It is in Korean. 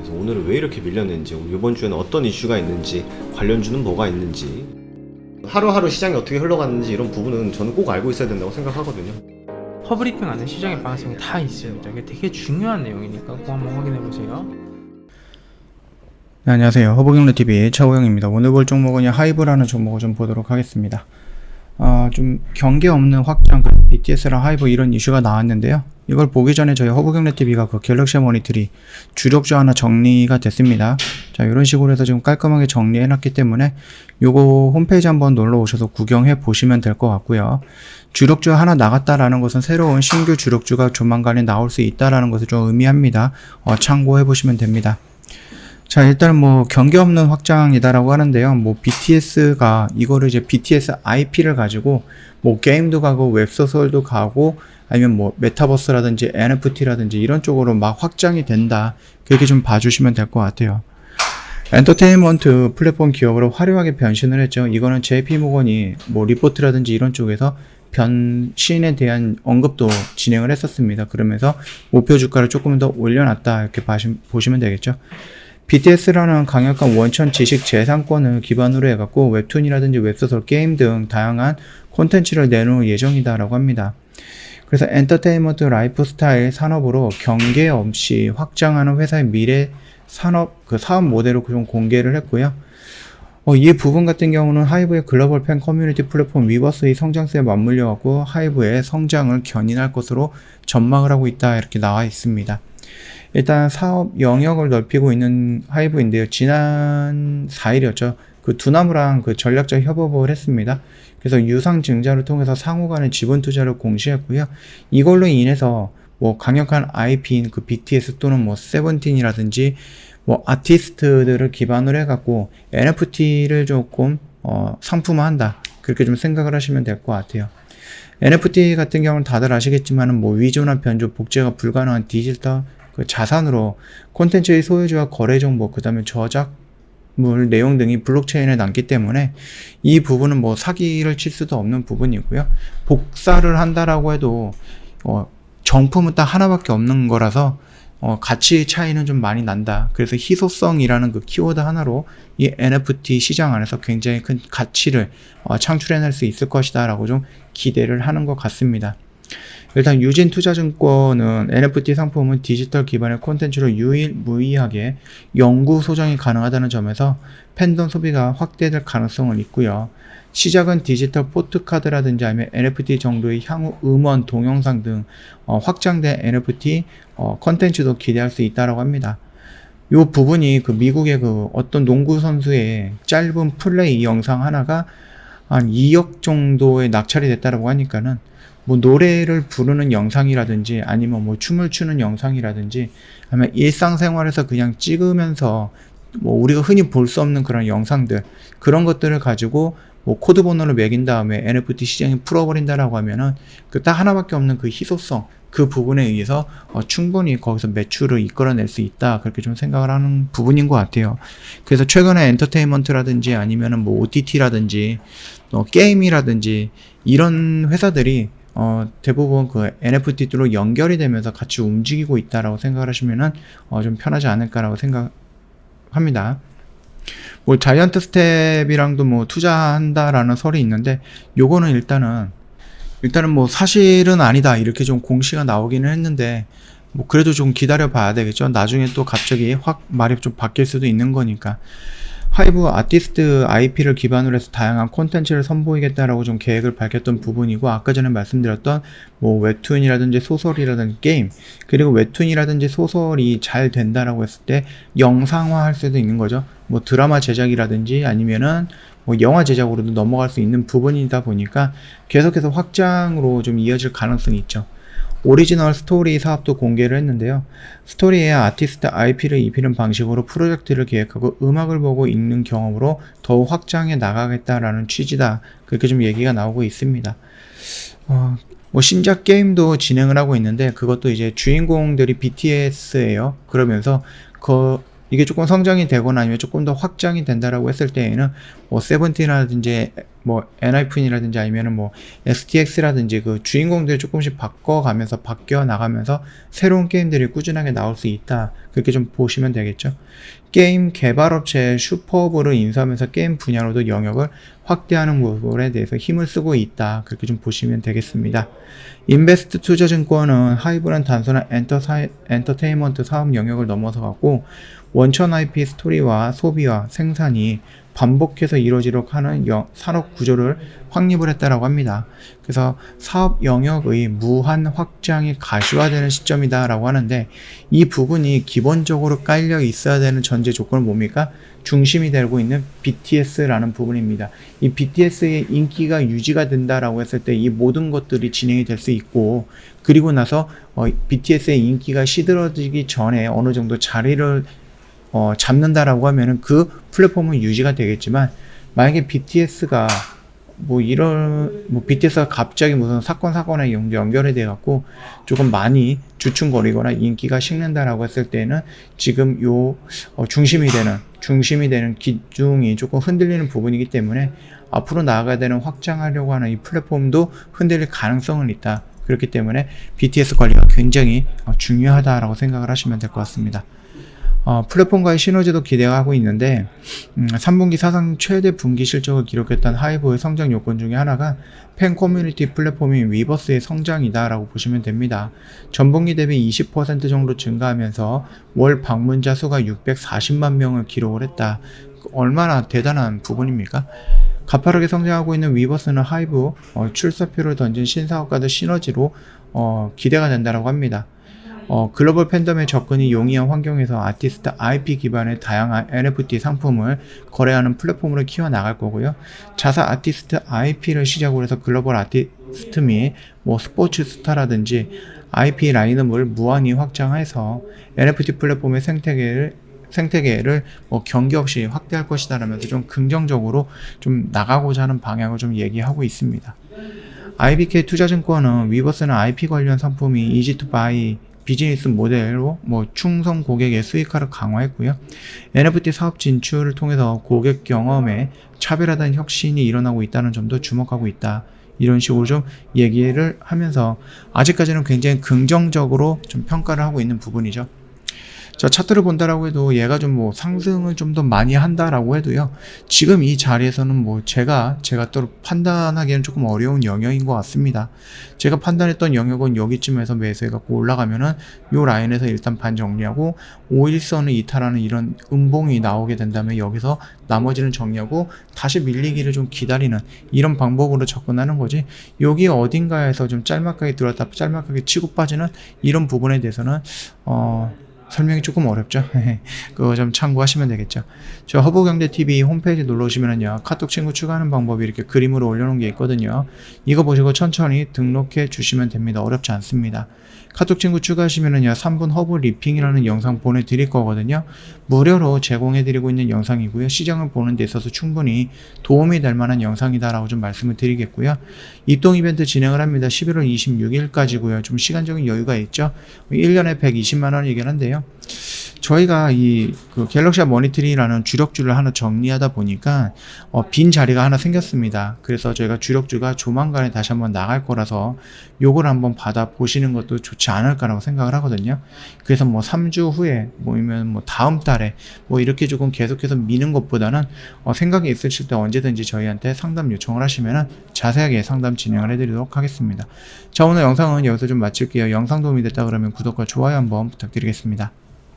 그래서 오늘은 왜 이렇게 밀렸는지, 이번 주에는 어떤 이슈가 있는지, 관련주는 뭐가 있는지, 하루하루 시장이 어떻게 흘러갔는지 이런 부분은 저는 꼭 알고 있어야 된다고 생각하거든요. 허브리핑 안에 시장의 방향성이 다 있습니다. 이게 되게 중요한 내용이니까 꼭 한번 확인해 보세요. 네, 안녕하세요. 허브경제TV 차우영입니다. 오늘 볼 종목은 하이브라는 종목을 좀 보도록 하겠습니다. 좀 경계 없는 확장, BTS랑 하이브 이런 이슈가 나왔는데요. 이걸 보기 전에 저희 허브경제TV가 그 갤럭시 머니트리 주력주 하나 정리가 됐습니다. 자, 이런 식으로 해서 지금 깔끔하게 정리해 놨기 때문에 요거 홈페이지 한번 놀러 오셔서 구경해 보시면 될 것 같고요. 주력주 하나 나갔다라는 것은 새로운 신규 주력주가 조만간에 나올 수 있다라는 것을 좀 의미합니다. 참고해 보시면 됩니다. 자, 일단 경계 없는 확장이다라고 하는데요. BTS가 이거를 이제 BTS IP를 가지고 게임도 가고 웹소설도 가고 아니면 메타버스라든지 NFT라든지 이런 쪽으로 막 확장이 된다. 그렇게 좀 봐주시면 될 것 같아요. 엔터테인먼트 플랫폼 기업으로 화려하게 변신을 했죠. 이거는 JP모건이 리포트라든지 이런 쪽에서 변신에 대한 언급도 진행을 했었습니다. 그러면서 목표 주가를 조금 더 올려놨다. 이렇게 보시면 되겠죠. BTS라는 강력한 원천 지식 재산권을 기반으로 해갖고 웹툰이라든지 웹소설, 게임 등 다양한 콘텐츠를 내놓을 예정이다라고 합니다. 그래서 엔터테인먼트 라이프스타일 산업으로 경계 없이 확장하는 회사의 미래 산업 사업 모델을 좀 공개를 했고요. 이 부분 같은 경우는 하이브의 글로벌 팬 커뮤니티 플랫폼 위버스의 성장세에 맞물려 갖고 하이브의 성장을 견인할 것으로 전망을 하고 있다 이렇게 나와 있습니다. 일단 사업 영역을 넓히고 있는 하이브인데요. 지난 4일이었죠. 두나무랑 전략적 협업을 했습니다. 그래서 유상증자를 통해서 상호 간의 지분 투자를 공시했고요. 이걸로 인해서 강력한 IP인 BTS 또는 세븐틴이라든지 아티스트들을 기반으로 해갖고 NFT를 조금 상품화한다. 그렇게 좀 생각을 하시면 될 것 같아요. NFT 같은 경우는 다들 아시겠지만 위조나 변조, 복제가 불가능한 디지털 자산으로 콘텐츠의 소유주와 거래 정보, 그 다음에 저작물 내용 등이 블록체인에 남기 때문에 이 부분은 사기를 칠 수도 없는 부분이고요. 복사를 한다라고 해도 정품은 딱 하나밖에 없는 거라서 가치 차이는 좀 많이 난다. 그래서 희소성이라는 키워드 하나로 이 NFT 시장 안에서 굉장히 큰 가치를 창출해낼 수 있을 것이다 라고 좀 기대를 하는 것 같습니다. 일단 유진투자증권은 NFT 상품은 디지털 기반의 콘텐츠로 유일무이하게 영구 소장이 가능하다는 점에서 팬덤 소비가 확대될 가능성은 있고요. 시작은 디지털 포트카드라든지 아니면 NFT 정도의 향후 음원, 동영상 등 확장된 NFT 콘텐츠도 기대할 수 있다고 합니다. 이 부분이 미국의 어떤 농구 선수의 짧은 플레이 영상 하나가 한 2억 정도에 낙찰이 됐다고 하니까는 노래를 부르는 영상이라든지 아니면 춤을 추는 영상이라든지 아니면 일상생활에서 그냥 찍으면서 우리가 흔히 볼 수 없는 그런 영상들, 그런 것들을 가지고 코드 번호를 매긴 다음에 NFT 시장이 풀어버린다라고 하면은 딱 하나밖에 없는 희소성, 그 부분에 의해서 충분히 거기서 매출을 이끌어낼 수 있다. 그렇게 좀 생각을 하는 부분인 것 같아요. 그래서 최근에 엔터테인먼트라든지 아니면은 OTT라든지 게임이라든지 이런 회사들이 대부분 NFT로 연결이 되면서 같이 움직이고 있다라고 생각을 하시면은 좀 편하지 않을까라고 생각합니다. 자이언트 스텝이랑도 투자한다라는 설이 있는데 요거는 일단은 사실은 아니다 이렇게 좀 공시가 나오기는 했는데 그래도 좀 기다려 봐야 되겠죠. 나중에 또 갑자기 확 말이 좀 바뀔 수도 있는 거니까. 하이브 아티스트 IP를 기반으로 해서 다양한 콘텐츠를 선보이겠다라고 좀 계획을 밝혔던 부분이고, 아까 전에 말씀드렸던 웹툰이라든지 소설이라든지 게임, 그리고 웹툰이라든지 소설이 잘 된다라고 했을 때 영상화 할 수도 있는 거죠. 드라마 제작이라든지 아니면은 영화 제작으로도 넘어갈 수 있는 부분이다 보니까 계속해서 확장으로 좀 이어질 가능성이 있죠. 오리지널 스토리 사업도 공개를 했는데요. 스토리에 아티스트 IP를 입히는 방식으로 프로젝트를 기획하고 음악을 보고 읽는 경험으로 더욱 확장해 나가겠다라는 취지다. 그렇게 좀 얘기가 나오고 있습니다. 신작 게임도 진행을 하고 있는데 그것도 이제 주인공들이 BTS예요. 그러면서 이게 조금 성장이 되거나 아니면 조금 더 확장이 된다라고 했을 때에는 뭐 세븐틴이라든지 뭐 엔하이픈이라든지 아니면은 뭐 STX라든지 그 주인공들이 조금씩 바꿔가면서 바뀌어 나가면서 새로운 게임들이 꾸준하게 나올 수 있다. 그렇게 좀 보시면 되겠죠. 게임 개발업체 슈퍼업을 인수하면서 게임 분야로도 영역을 확대하는 부분에 대해서 힘을 쓰고 있다. 그렇게 좀 보시면 되겠습니다. 인베스트 투자증권은 하이브란 단순한 엔터테인먼트 사업 영역을 넘어서갔고 원천 IP 스토리와 소비와 생산이 반복해서 이루어지도록 하는 산업 구조를 확립을 했다라고 합니다. 그래서 사업 영역의 무한 확장이 가시화되는 시점이다라고 하는데 이 부분이 기본적으로 깔려 있어야 되는 전제 조건은 뭡니까? 중심이 되고 있는 BTS라는 부분입니다. 이 BTS의 인기가 유지가 된다라고 했을 때 이 모든 것들이 진행이 될 수 있고 그리고 나서 BTS의 인기가 시들어지기 전에 어느 정도 자리를 잡는다라고 하면은 그 플랫폼은 유지가 되겠지만 만약에 BTS가 BTS가 갑자기 무슨 사건에 연결이 돼 갖고 조금 많이 주춤거리거나 인기가 식는다라고 했을 때는 지금 중심이 되는 기둥이 조금 흔들리는 부분이기 때문에 앞으로 나아가야 되는 확장하려고 하는 이 플랫폼도 흔들릴 가능성은 있다. 그렇기 때문에 BTS 관리가 굉장히 중요하다라고 생각을 하시면 될 것 같습니다. 플랫폼과의 시너지도 기대하고 있는데 3분기 사상 최대 분기 실적을 기록했던 하이브의 성장 요건 중에 하나가 팬 커뮤니티 플랫폼인 위버스의 성장이다 라고 보시면 됩니다. 전분기 대비 20% 정도 증가하면서 월 방문자 수가 640만 명을 기록을 했다. 얼마나 대단한 부분입니까? 가파르게 성장하고 있는 위버스는 하이브 출사표를 던진 신사업과도 시너지로 기대가 된다고 합니다. 글로벌 팬덤의 접근이 용이한 환경에서 아티스트 IP 기반의 다양한 NFT 상품을 거래하는 플랫폼으로 키워나갈 거고요. 자사 아티스트 IP를 시작으로 해서 글로벌 아티스트 및 스포츠 스타라든지 IP 라인업을 무한히 확장해서 NFT 플랫폼의 생태계를 경계 없이 확대할 것이다라면서 좀 긍정적으로 좀 나가고자 하는 방향을 좀 얘기하고 있습니다. IBK 투자증권은 위버스는 IP 관련 상품이 이지 투 바이 비즈니스 모델로 충성 고객의 수익화를 강화했고요. NFT 사업 진출을 통해서 고객 경험에 차별화된 혁신이 일어나고 있다는 점도 주목하고 있다. 이런 식으로 좀 얘기를 하면서 아직까지는 굉장히 긍정적으로 좀 평가를 하고 있는 부분이죠. 자, 차트를 본다라고 해도 얘가 좀 상승을 좀 더 많이 한다라고 해도요. 지금 이 자리에서는 제가 또 판단하기에는 조금 어려운 영역인 것 같습니다. 제가 판단했던 영역은 여기쯤에서 매수해갖고 올라가면은 요 라인에서 일단 반 정리하고 5일선을 이탈하는 이런 음봉이 나오게 된다면 여기서 나머지는 정리하고 다시 밀리기를 좀 기다리는 이런 방법으로 접근하는 거지. 여기 어딘가에서 좀 짤막하게 들어왔다 짤막하게 치고 빠지는 이런 부분에 대해서는 설명이 조금 어렵죠. 그거 좀 참고하시면 되겠죠. 저 허브경제TV 홈페이지 눌러오시면은요, 카톡 친구 추가하는 방법이 이렇게 그림으로 올려놓은 게 있거든요. 이거 보시고 천천히 등록해 주시면 됩니다. 어렵지 않습니다. 카톡 친구 추가하시면은요, 3분 허브 리핑이라는 영상 보내드릴 거거든요. 무료로 제공해드리고 있는 영상이고요. 시장을 보는 데 있어서 충분히 도움이 될 만한 영상이다라고 좀 말씀을 드리겠고요. 입동 이벤트 진행을 합니다. 11월 26일까지고요. 좀 시간적인 여유가 있죠. 1년에 120만 원이긴 한데요. 저희가 그 갤럭시 머니트리라는 주력주를 하나 정리하다 보니까 빈 자리가 하나 생겼습니다. 그래서 저희가 주력주가 조만간에 다시 한번 나갈 거라서 요걸 한번 받아 보시는 것도 좋지 않을까라고 생각을 하거든요. 그래서 3주 후에 아니면 다음 달에 이렇게 조금 계속해서 미는 것보다는 생각이 있으실 때 언제든지 저희한테 상담 요청을 하시면은 자세하게 상담 진행을 해드리도록 하겠습니다. 자, 오늘 영상은 여기서 좀 마칠게요. 영상 도움이 됐다 그러면 구독과 좋아요 한번 부탁드리겠습니다.